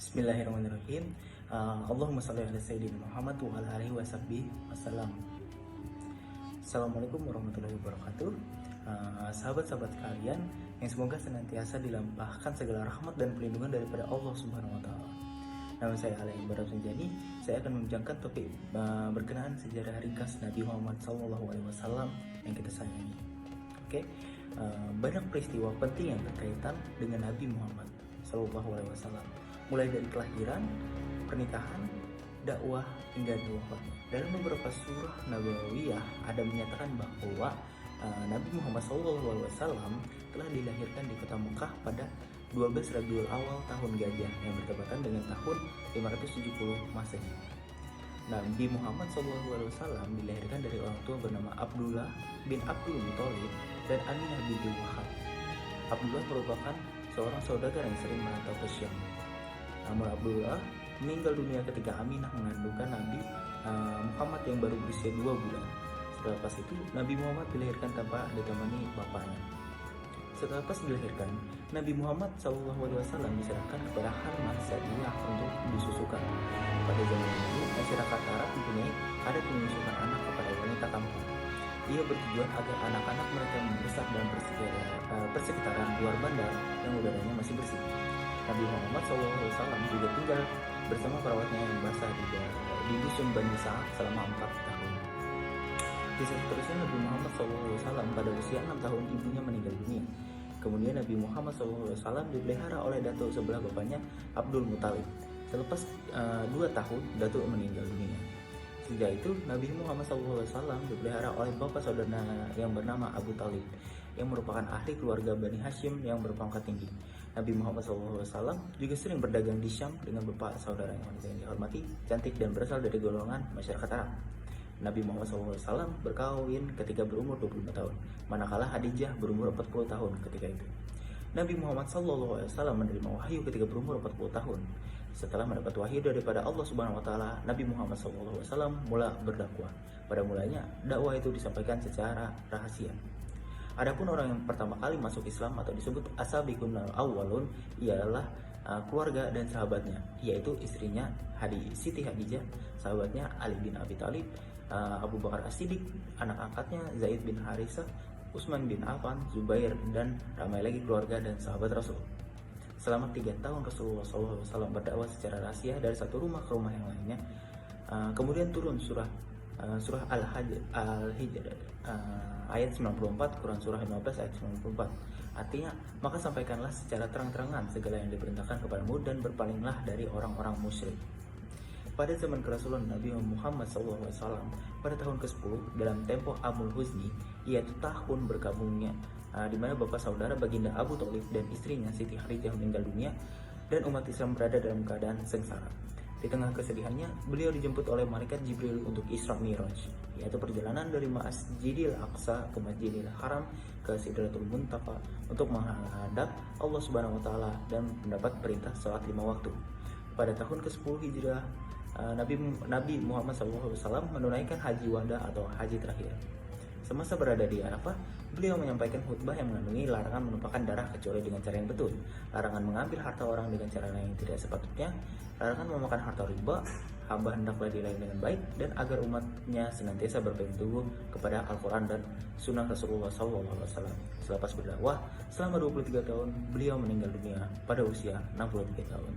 Bismillahirrahmanirrahim. Allahumma shalli ala sayyidina Muhammad wa ala alihi wasallam. Assalamualaikum warahmatullahi wabarakatuh. Sahabat-sahabat kalian yang semoga senantiasa dilampahkan segala rahmat dan perlindungan daripada Allah Subhanahu wa taala. Nama saya Ali Ibarat Sunjani. Saya akan membincangkan topik berkenaan sejarah ringkas Nabi Muhammad SAW yang kita sayangi. Oke. Banyak peristiwa penting yang berkaitan dengan Nabi Muhammad SAW, mulai dari kelahiran, pernikahan, dakwah hingga wafatnya. Dalam beberapa surah Nabawiyah ada menyatakan bahwa Nabi Muhammad SAW telah dilahirkan di kota Mekah pada 12 Rabiul Awal tahun Gajah yang bertepatan dengan tahun 570 Masehi. Nabi Muhammad SAW dilahirkan dari orang tua bernama Abdullah bin Abdul Muthalib dan Aminah binti Wahab. Abdullah merupakan seorang saudagar yang sering merantau ke Syam. Namun Abdullah meninggal dunia ketika Aminah mengandungkan Nabi Muhammad yang baru berusia 2 bulan. Selepas itu Nabi Muhammad dilahirkan tanpa ditemani bapaknya. Selepas dilahirkan, Nabi Muhammad SAW diserahkan kepada Halimah Sa'diyah untuk disusukan. Pada zaman itu, masyarakat Arab mempunyai adat menyusukan anak kepada wanita kampung. Ia bertujuan agar anak-anak mereka membesar dalam persekitaran luar bandar yang udaranya masih bersih. Nabi Muhammad SAW juga tinggal bersama perawatnya yang basah di dusun Bani Sa'ad selama 4 tahun. Kisah seterusnya Nabi Muhammad SAW pada usia 6 tahun ibunya meninggal dunia. Kemudian Nabi Muhammad SAW dipelihara oleh datuk sebelah bapaknya Abdul Muthalib. Selepas 2 tahun datuk meninggal dunia. Sejak itu Nabi Muhammad SAW dipelihara oleh bapak saudara yang bernama Abu Talib, yang merupakan ahli keluarga Bani Hashim yang berpangkat tinggi. Nabi Muhammad SAW juga sering berdagang di Syam dengan bapak saudara yang dihormati, cantik dan berasal dari golongan masyarakat Arab. Nabi Muhammad SAW berkawin ketika berumur 25 tahun, manakala Khadijah berumur 40 tahun ketika itu. Nabi Muhammad SAW menerima wahyu ketika berumur 40 tahun. Setelah mendapat wahyu daripada Allah Subhanahu wa taala, Nabi Muhammad SAW mula berdakwah. Pada mulanya, dakwah itu disampaikan secara rahasia. Adapun orang yang pertama kali masuk Islam atau disebut as-sabiqun awwalun ialah keluarga dan sahabatnya, yaitu istrinya Siti Khadijah, sahabatnya Ali bin Abi Thalib, Abu Bakar As-Siddiq, anak angkatnya Zaid bin Harithah, Utsman bin Affan, Zubair, dan ramai lagi keluarga dan sahabat Rasul. Selama 3 tahun Rasulullah SAW berdakwah secara rahasia dari satu rumah ke rumah yang lainnya. Kemudian turun surah Al-Hijr ayat 94, Quran surah 15 ayat 94. Artinya, maka sampaikanlah secara terang-terangan segala yang diperintahkan kepadamu dan berpalinglah dari orang-orang musyrik. Pada zaman kerasulan Nabi Muhammad SAW pada tahun ke-10 dalam tempo Amul Huzni, yaitu tahun berkabungnya di mana bapak saudara baginda Abu Thalib dan istrinya Siti Khadijah meninggal dunia dan umat Islam berada dalam keadaan sengsara. Di tengah kesedihannya, beliau dijemput oleh malaikat Jibril untuk Isra Mi'raj, yaitu perjalanan dari Masjidil Aqsa ke Masjidil Haram ke Sidratul Muntaha untuk menghadap Allah Subhanahu wa taala dan mendapat perintah salat 5 waktu. Pada tahun ke-10 Hijrah, Nabi Muhammad SAW menunaikan haji wada atau haji terakhir. Semasa berada di Arafah, beliau menyampaikan khutbah yang mengandungi larangan menumpahkan darah kecuali dengan cara yang betul, larangan mengambil harta orang dengan cara yang tidak sepatutnya, larangan memakan harta riba, hamba hendaklah dilayani dengan baik, dan agar umatnya senantiasa berpegang teguh kepada Al-Quran dan Sunnah Rasulullah SAW. Selepas berdakwah selama 23 tahun, beliau meninggal dunia pada usia 63 tahun.